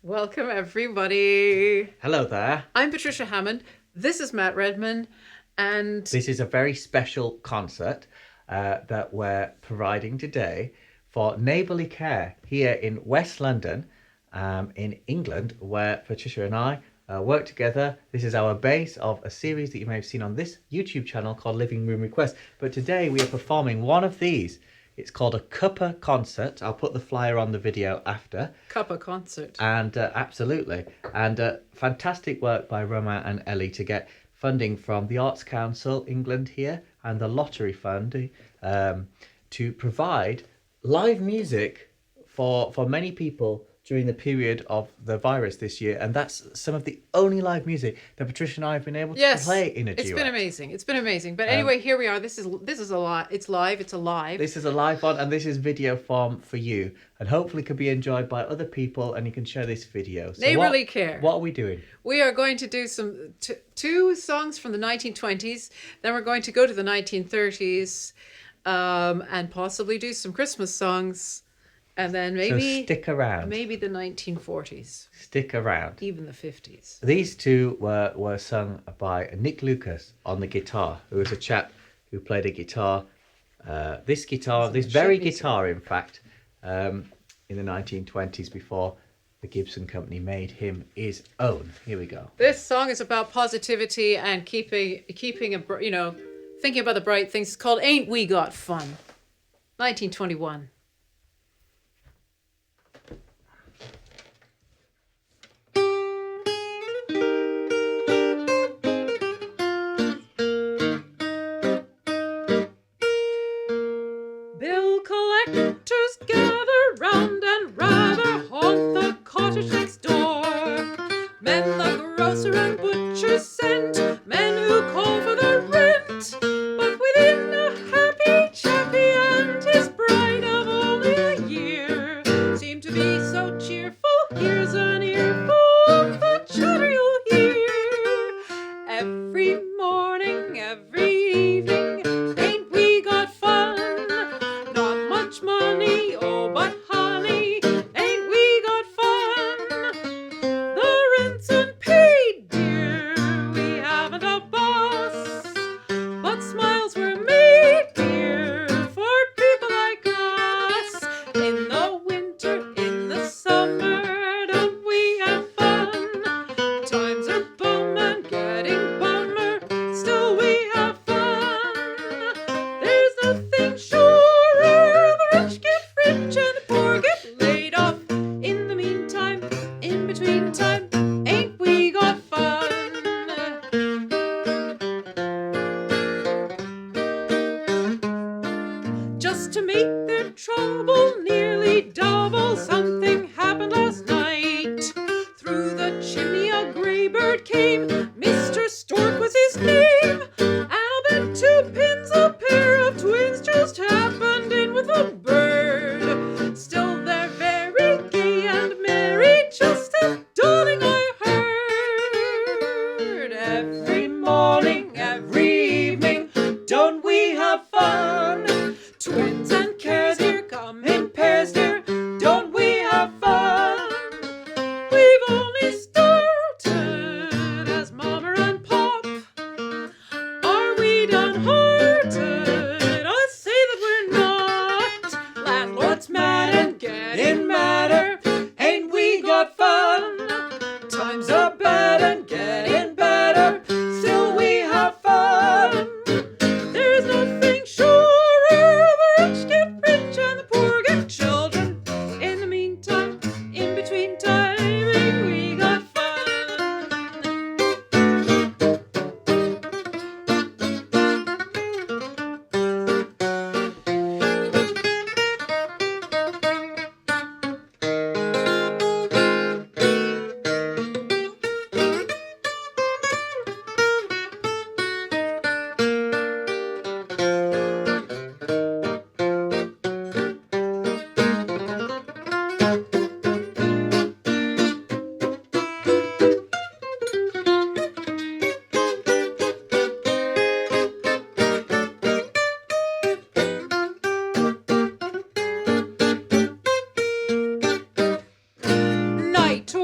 Welcome, everybody. Hello there. I'm Patricia Hammond. This is Matt Redman. And this is a very special concert that we're providing today for Neighbourly Care here in West London, in England, where Patricia and I work together. This is our base of a series that you may have seen on this YouTube channel called Living Room Request. But today we are performing one of these. It's called a Cuppa concert. I'll put the flyer on the video after. Cuppa concert. And absolutely. And fantastic work by Romain and Ellie to get funding from the Arts Council England here and the Lottery Fund to provide live music for many people during the period of the virus this year. And that's some of the only live music that Patricia and I have been able to play in a duet. It's been amazing. It's been amazing. But anyway, here we are. This is a live. It's live. It's alive. This is a live one, and this is video form for you, and hopefully can be enjoyed by other people, and you can share this video. So Neighbourly Care. What are we doing? We are going to do some two songs from the 1920s. Then we're going to go to the 1930s, and possibly do some Christmas songs. And then maybe... So stick around. Maybe the 1940s. Stick around. Even the 50s. These two were sung by Nick Lucas on the guitar, who was a chap who played a guitar, this very guitar, in fact, in the 1920s before the Gibson Company made him his own. Here we go. This song is about positivity and keeping thinking about the bright things. It's called Ain't We Got Fun. 1921. Bill collectors gather round and rather haunt the cottage next door. Men the grocer and butcher send, men who call for the rent. But within a happy chappy and his bride of only a year seem to be so cheerful. Here's an earful of the chatter you'll hear every morning, every evening. Ain't we got fun? Not much money, oh but honey, ain't we got fun? The rent's unpaid, dear, we haven't a boss, but smiles were made, dear, for people like us. In the winter, in the summer, don't we have fun? Times are bum and getting bummer, still we have fun. There's nothing surer, the rich get rich and the poor get laid off. In the meantime, in between time, ain't we got fun? Just to make their trouble nearly double, something happened last night. Through the chimney a grey bird came, Mr. Stork was his name. And I'll bet 2 pins a pair of twins just happened in with a bird. Still they're very gay and merry, just as darling I heard. Every morning, every evening, don't we have fun? Twins and cares here come in pairs, dear, don't we have fun? We've only started as Mama and Pop. Are we downhearted? I say that we're not. Landlord's mad and getting madder. Ain't we got fun? Times are bad and getting better. Still we have fun. There's nothing surer. The rich get rich and the poor get children. In the meantime, in between time, ain't we got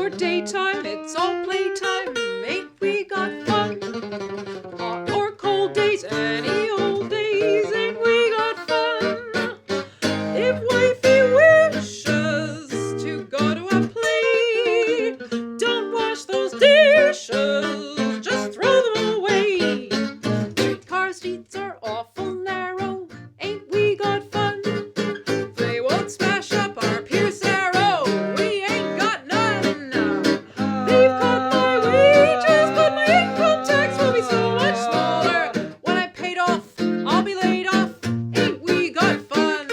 or daytime, it's all playtime. Ain't we got fun? Hot or cold days, any old days, ain't we got fun? If wifey wishes to go to a play, don't wash those dishes, just throw them away. Streetcar streets are awful narrow, ain't we got fun? They won't smash up our Pierce Arrow, we ain't got none. They've cut my wages, but my income tax will be so much smaller. When I'm paid off, I'll be laid off, ain't we got fun?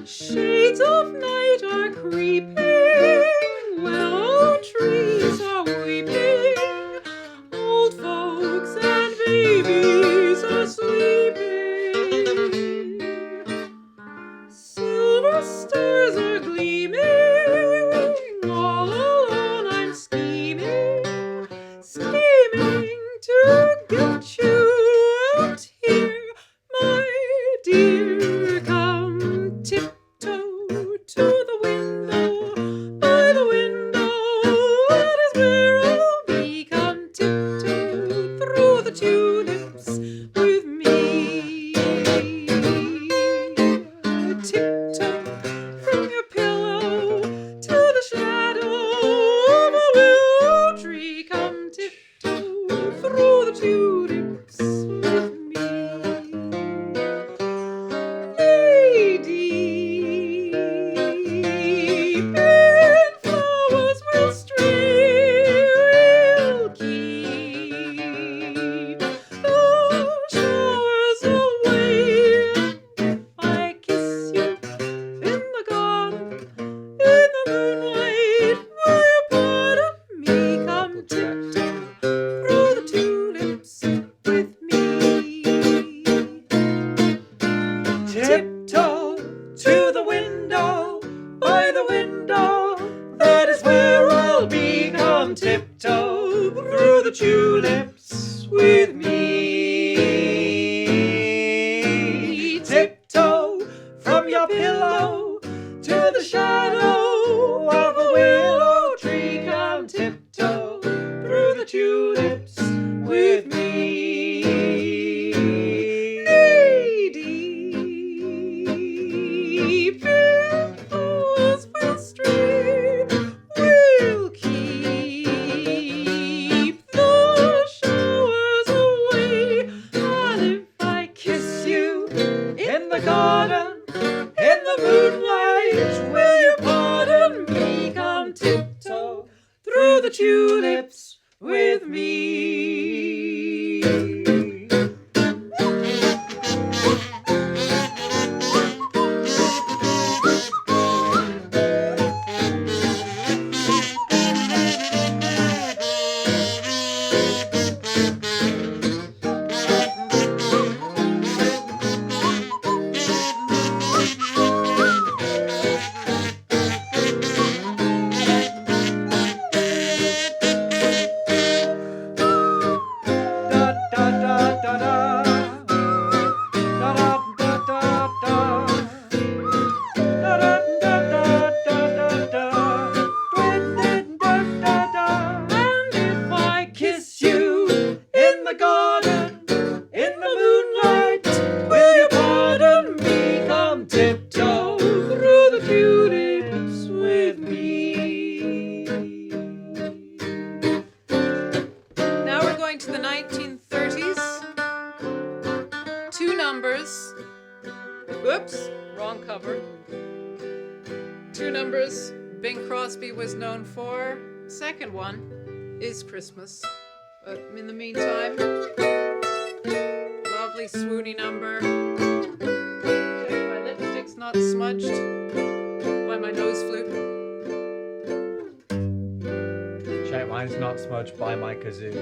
Shades of night are creeping, willow trees are weeping, old folks and babies are sleeping. Silver stars are gleaming, all alone I'm scheming, scheming to get you out here, my dear. Come tiptoe to the window, by the window, that is where I'll be. Come tiptoe through the tulips with me. Tiptoe from your pillow to the shadow of a willow tree. Come tiptoe through the tulips with me. Lady, in flowers will stray, will keep the showers away. If I kiss you in the garden, in the moonlight, will you pardon me? Come tiptoe through the tulips with me. Tiptoe to the window, by the window, that is where I'll be. Come tiptoe through the tulips with me. Tiptoe from your pillow to the shadow of a willow tree. Come tiptoe through the tulips with me. Lady, flowers will stray, will keep the showers away. And if I kiss you in the garden, in the moonlight, will you pardon me? Come tiptoe through the tulips with me. Whoops, wrong cover. Two numbers Bing Crosby was known for. Second one is Christmas. But in the meantime, lovely swoony number. Check my lipstick's not smudged by my nose flute. Check mine's not smudged by my kazoo.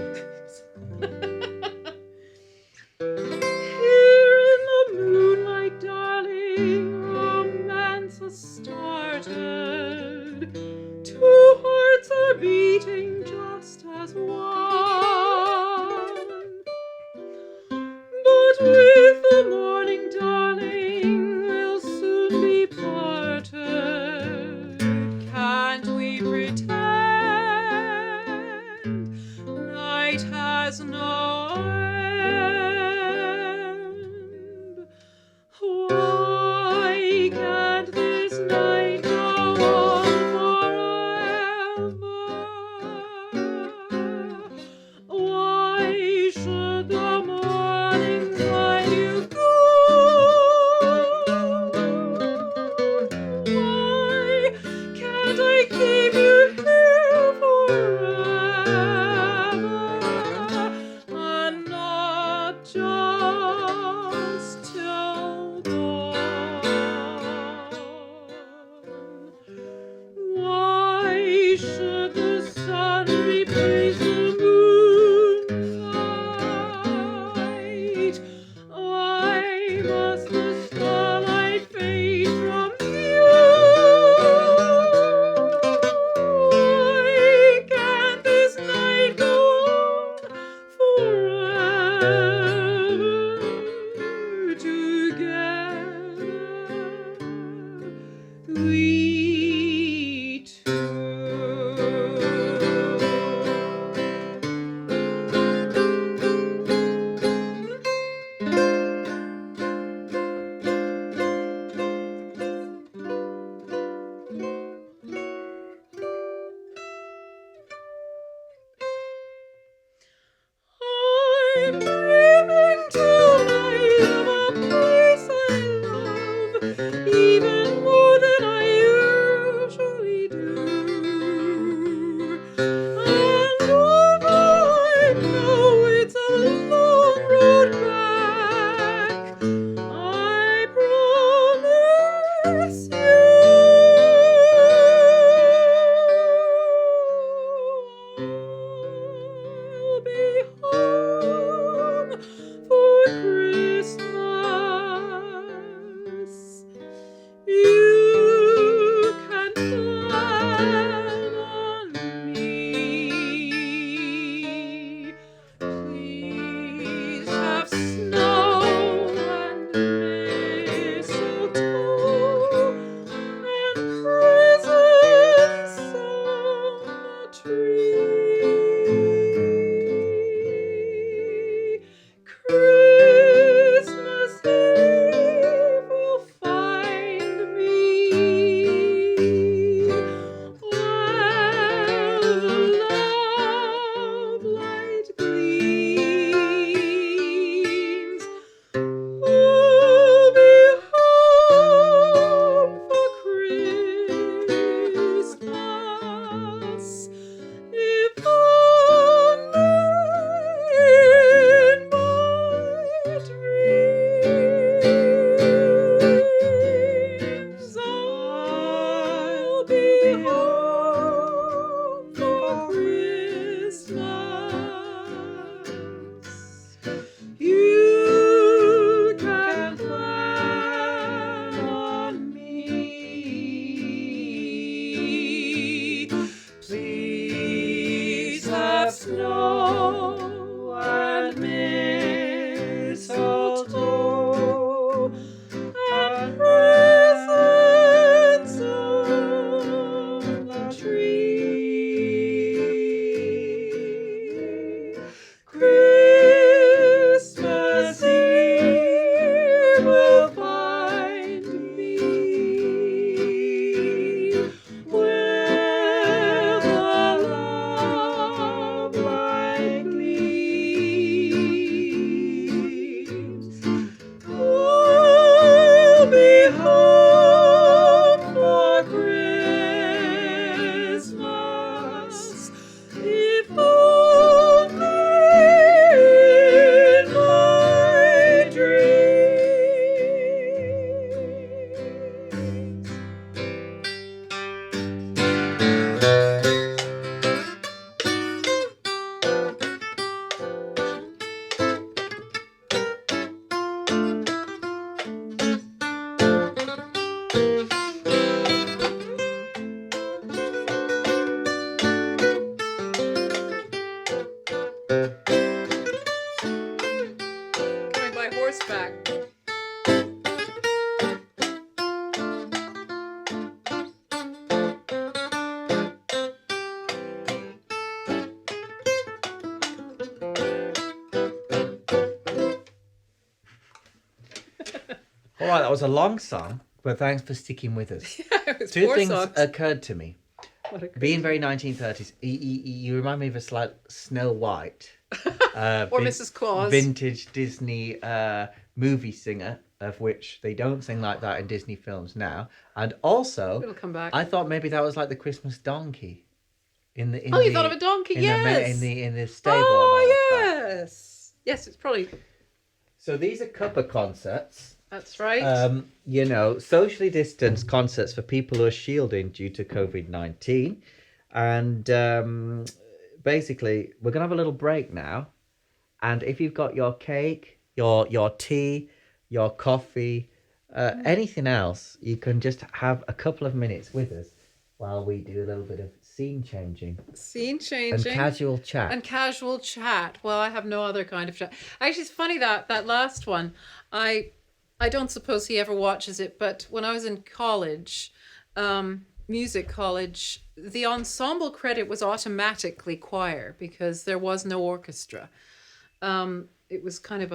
Here in the moonlight, darling, we two. I'm dreaming tonight of a place I love, even more than I usually do. And although I know it's a long road back, I promise I'll be home for Christmas. You can plan on me. Please have snow and mistletoe and presents on the tree. Christmas Eve will find me while the love light gleams. I'll be home for Christmas, if only in my dreams. I'll be home for Christmas. You can plan on me. Please have snow and mistletoe and presents on the tree. Christmas Eve will find me where the love light gleams. I'll be home for Christmas, if only in my dreams. Coming by horseback. All right, that was a long song, but thanks for sticking with us. It was Two four things songs. occurred to me. What a Being very 1930s, you remind me of a slight Snow White. Or Mrs. Claus. Vintage Disney movie singer, of which they don't sing like that in Disney films now. And also, It'll come back. I thought maybe that was like the Christmas donkey. In the You thought of a donkey? Yes. In the stable. Oh, and all that. yes. Yes, it's probably. So these are Cuppa concerts. That's right. Socially distanced concerts for people who are shielding due to COVID-19. And basically, we're going to have a little break now. And if you've got your cake, your tea, your coffee, anything else, you can just have a couple of minutes with us while we do a little bit of scene changing. Scene changing. And casual chat. And casual chat. Well, I have no other kind of chat. Actually, it's funny that last one, I don't suppose he ever watches it, but when I was in college, music college, the ensemble credit was automatically choir because there was no orchestra. It was kind of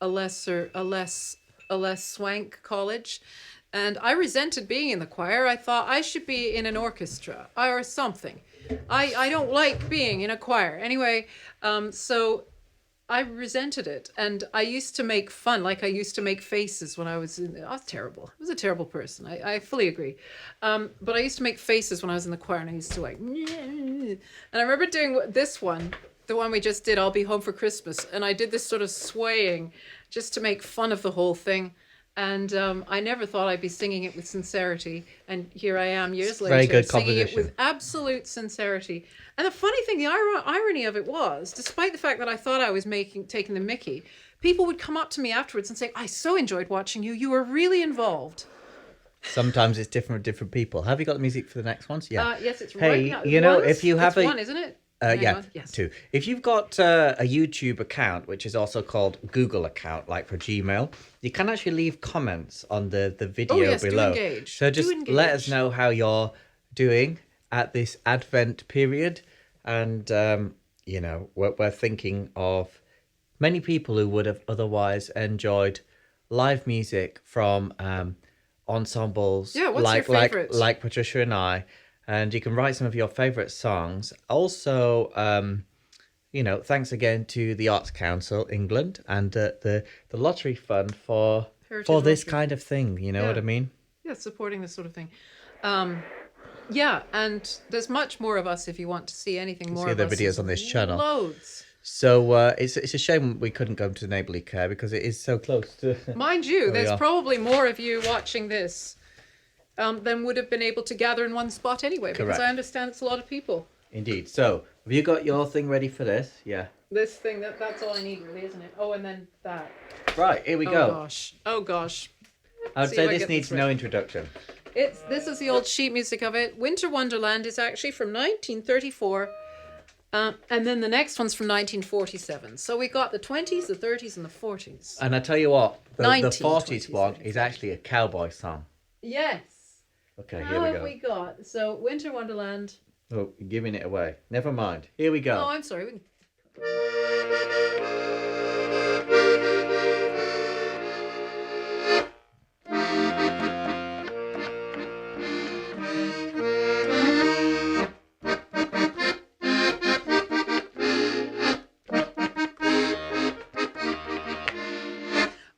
a less swank college. And I resented being in the choir. I thought I should be in an orchestra or something. I don't like being in a choir. Anyway, so I resented it. And I used to make fun, like I used to make faces when I was I was terrible. I was a terrible person. I fully agree. But I used to make faces when I was in the choir, and I used to like, and I remember doing this one, the one we just did, I'll Be Home for Christmas. And I did this sort of swaying just to make fun of the whole thing. And I never thought I'd be singing it with sincerity. And here I am years later, very good singing it composition. with absolute sincerity. And the funny thing, the irony of it was, despite the fact that I thought I was taking the mickey, people would come up to me afterwards and say, I so enjoyed watching you. You were really involved. Sometimes it's different with different people. Have you got the music for the next ones? Yeah. Yes, it's Hey, right now. you know, Once? if you have It's a... one, isn't it? Yeah, Yes. 2. If you've got a YouTube account, which is also called Google account, like for Gmail, you can actually leave comments on the video yes, below. do engage. So just Do let us engage. know how you're doing at this Advent period. And, you know, we're thinking of many people who would have otherwise enjoyed live music from ensembles Yeah, what's your favourite? like Patricia and I. And you can write some of your favourite songs. Also, you know, thanks again to the Arts Council England and the lottery fund for Heritage this Lottery. kind of thing. You know Yeah. what I mean? Yeah, supporting this sort of thing. Yeah, and there's much more of us if you want to see anything more see of the us. videos There's on this channel. Loads. So it's a shame we couldn't go to Neighbourly Care because it is so close to. Mind you, we there's are. probably more of you watching this than would have been able to gather in one spot anyway, because Correct. I understand it's a lot of people. Indeed. So have you got your thing ready for this? Yeah. This thing, that's all I need really, isn't it? Oh, and then that. Right. Here we Oh go. gosh. Oh gosh. I would See say if I this get needs this no right. introduction. This is the old sheet music of it. Winter Wonderland is actually from 1934. And then the next one's from 1947. So we got the 20s, the 30s, and the 40s. And I tell you what, the 19, 40s 20s, one 30s. is actually a cowboy song. Yes. Okay, How here we have go. we got? So Winter Wonderland. Oh, you're giving it away. Never mind. Here we go. Oh, I'm sorry.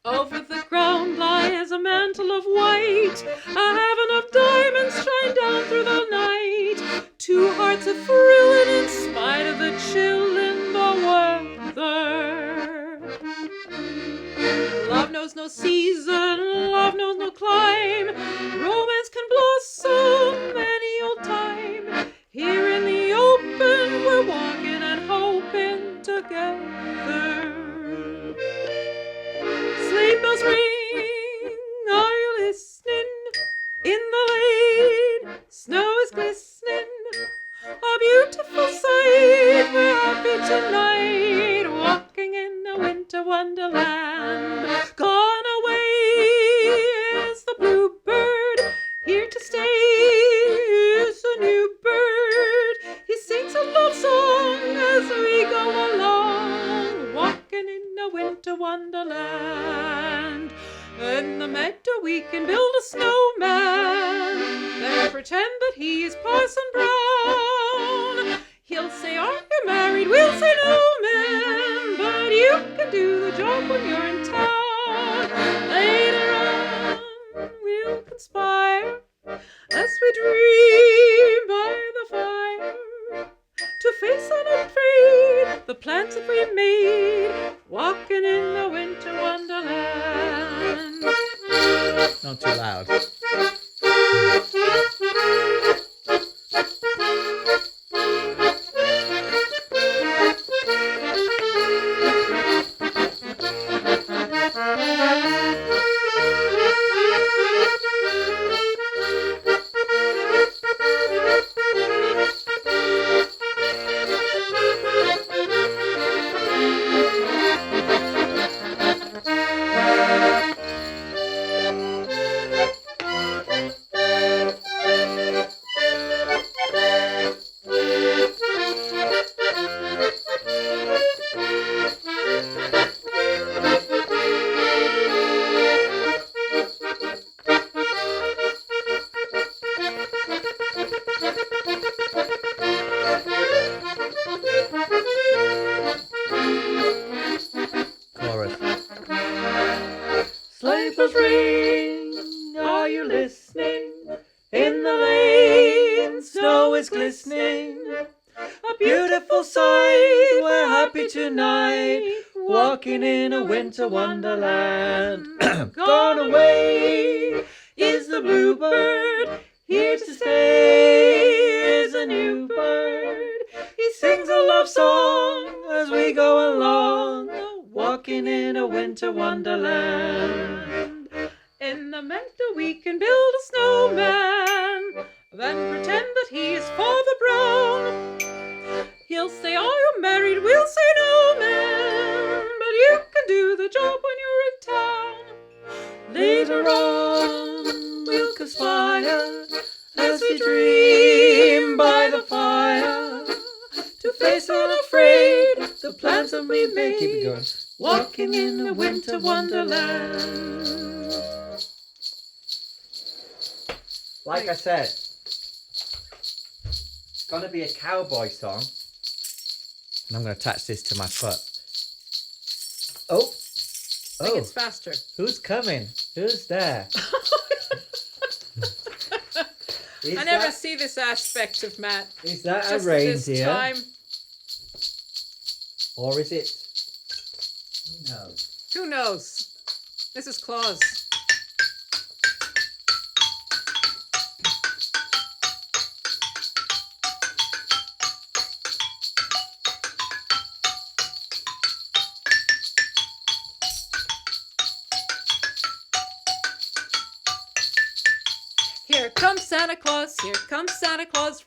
Over the ground lies a mantle of white, a heaven of diamonds shine down through the night. Two hearts are thrilling in spite of the chill in the weather. Love knows no season, love knows no clime. Romance can blossom any old time. Here in the open, we're walking and hoping together. Sleigh bells ring, are you listening? In the lane, snow is glistening. A beautiful sight, we're happy tonight, walking in a winter wonderland. Gone away is the bluebird, here to stay is a new bird. He sings a love song as we go along, walking in a winter wonderland. In the meadow we can build a snowman, then pretend that he is Parson Brown. He'll say, are you married? We'll say no, man, but you can do the job when you're in town. Later on we'll conspire as we dream by the fire to face unafraid the plans that we made, walking in the winter wonderland. Not too loud. bells ring, are you listening? In the lane, snow is glistening. A beautiful sight, we're happy tonight, walking in a winter wonderland. Gone away is the bluebird, here to stay is a new bird. He sings a love song as we go along, walking in a winter wonderland. In the meadow we can build a snowman, then pretend that he is Father Brown. He'll say, are you married? We'll say no, man, but you can do the job when you're in town. Later on we'll conspire as we dream by the fire, to face unafraid the plans that we made. Keep it going. Walking in a winter wonderland. Like I said, it's gonna be a cowboy song, and I'm gonna attach this to my foot. Oh, I think it's faster. Who's coming? Who's there? I never see this aspect of Matt. Is that Just a reindeer? this time. Or is it? Who knows? Who knows? This is Claus. Here comes Santa Claus,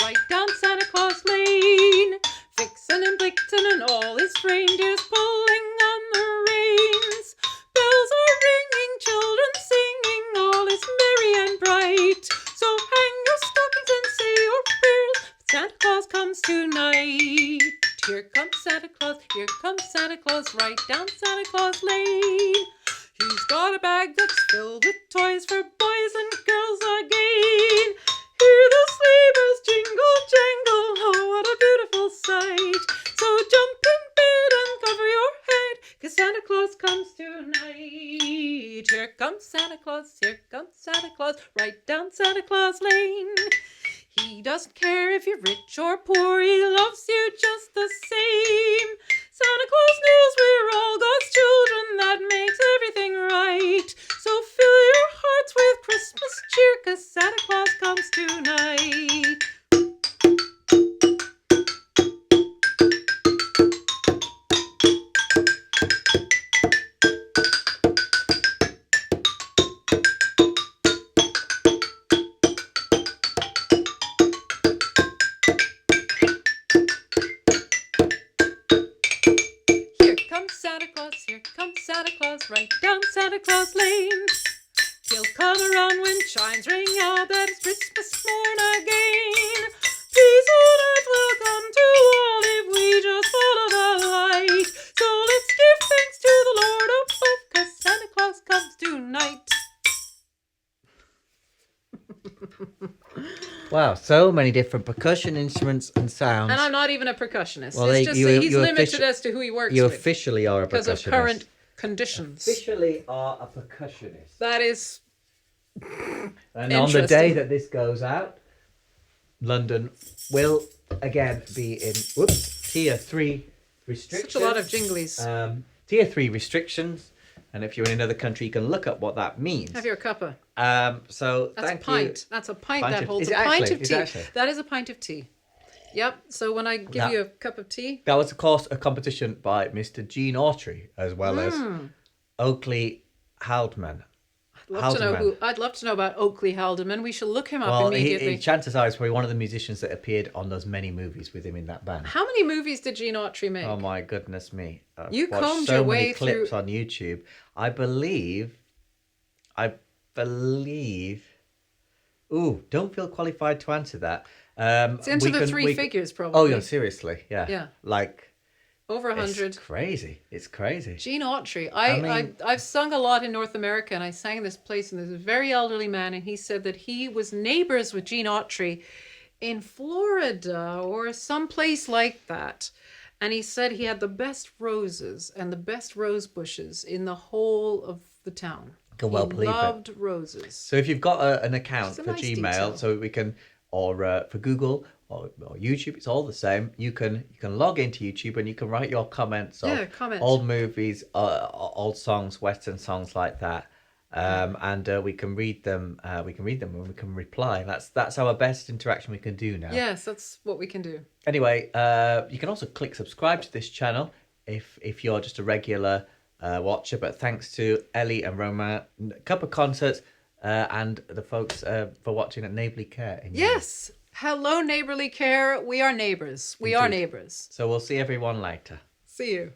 right down Santa Claus Lane. Vixen and Blitzen and all his reindeers pulling on the reins. Bells are ringing, children singing, all is merry and bright. So hang your stockings and say your prayers, Santa Claus comes tonight. Here comes Santa Claus, right down Santa Claus Lane. He's got a bag that's filled with toys for boys and girls again. Hear the sleigh bells jingle, jangle, oh what a beautiful sight. So jump in bed and cover your head, 'cause Santa Claus comes tonight. Here comes Santa Claus, right down Santa Claus Lane. He doesn't care if you're rich or poor, he loves you just the same. Santa Claus knows we're all God's children, that makes everything right. So fill your hearts with Christmas cheer, 'cause Santa Claus comes tonight. Here comes Santa Claus, right down Santa Claus Lane. He'll come around when chimes ring out that it's Christmas morn again. Peace on earth will come to all if we just follow the light. So let's give thanks to the Lord above, 'cause Santa Claus comes tonight. Wow, so many different percussion instruments and sounds. And I'm not even a percussionist. Well, it's just he's limited as to who he works you with. officially are a percussionist. Because of current conditions. Officially are a percussionist. That is And on the day that this goes out, London will again be in tier 3 restrictions. Such a lot of jinglies. Tier 3 restrictions. And if you're in another country, you can look up what that means. Have your cuppa. So That's thank a pint. you. That's a pint Pint that of- holds is a it pint actually? of Is tea. it actually? That is a pint of tea. Yep. So when I give you a cup of tea. That was, of course, a competition by Mr. Gene Autry, as well as Oakley Haldeman. I'd love to know about Oakley Haldeman. We shall look him up immediately. Chances are he's probably one of the musicians that appeared on those many movies with him in that band. How many movies did Gene Autry make? Oh my goodness me! You watched combed so your many way clips through- on YouTube. I believe. Ooh, don't feel qualified to answer that. It's into the three figures, probably. Oh, yeah, seriously, yeah. Yeah. Like. Over 100. It's crazy. It's crazy. Gene Autry. I mean- I've sung a lot in North America, and I sang in this place, and there's a very elderly man, and he said that he was neighbors with Gene Autry in Florida or someplace like that. And he said he had the best roses and the best rose bushes in the whole of the town. I can well believe it. Loved roses. So if you've got an account It's a for nice Gmail, detail. so we can, or for Google or YouTube, it's all the same. You can log into YouTube and you can write your comments of comment. old movies, old songs, Western songs like that, and we can read them. We can read them and we can reply. That's our best interaction we can do now. Yes, that's what we can do. Anyway, you can also click subscribe to this channel if you're just a regular watcher. But thanks to Ellie and Roma, Cuppa Concerts, and the folks for watching at Neighbourly Care. Yes. Hello, Neighbourly Care. We are neighbours. We are neighbours. So we'll see everyone later. See you.